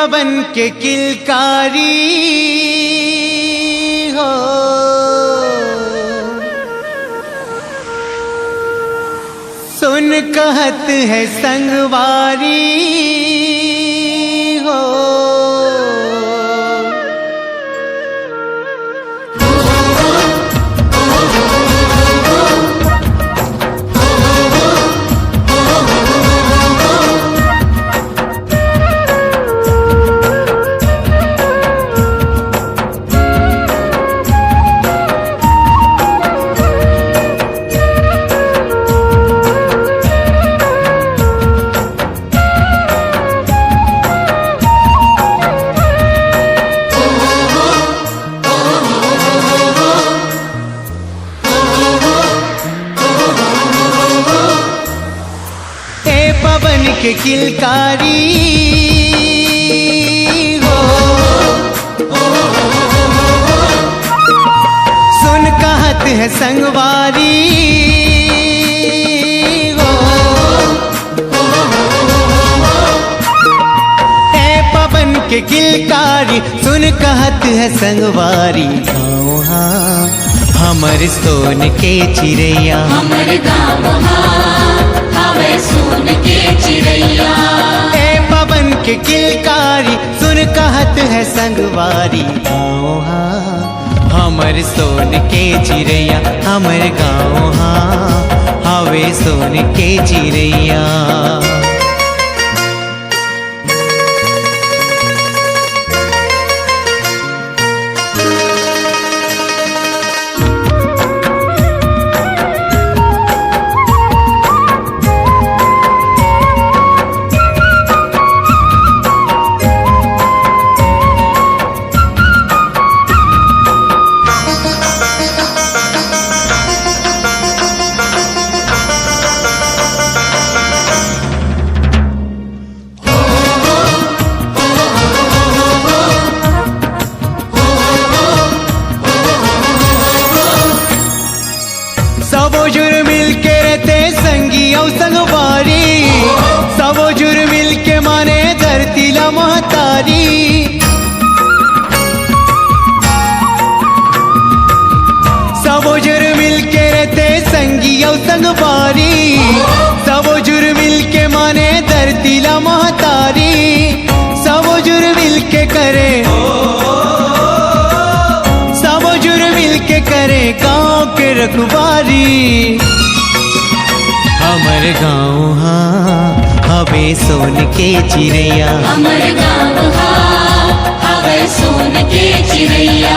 पवन के किलकारी हो, सुन कहत है संगवारी हो। पवन के किलकारी हो, सुन कहत है संगवारी हो। ए पवन के किलकारी सुन कहत है संगवारी। गाँव हाँ हमर सोन के चिड़ैया, हमर गाँव हावे सोन के चिड़ैया। ए पवन के किलकारी सुन कहत है संगवारी। गाँव हाँ हमर सोन के चिड़ैया, हमर गाँव हाँ हावे सोन के चिड़ैया। सबो जुर मिल के रहते संगी और संगवारी, सबो जुर मिल के माने धरती ला महतारी। सबो जुर मिल के रहते संगी और संगवारी, सबो जुर मिल के माने धरती ला महतारी। सबो जुर मिल के करे, सबो जुर मिल के करे गाँव के रखवारी। हमर गाँव हाँ हवे सोन के चिड़ैया, हमर गाँव हावे सोन के चिड़ैया।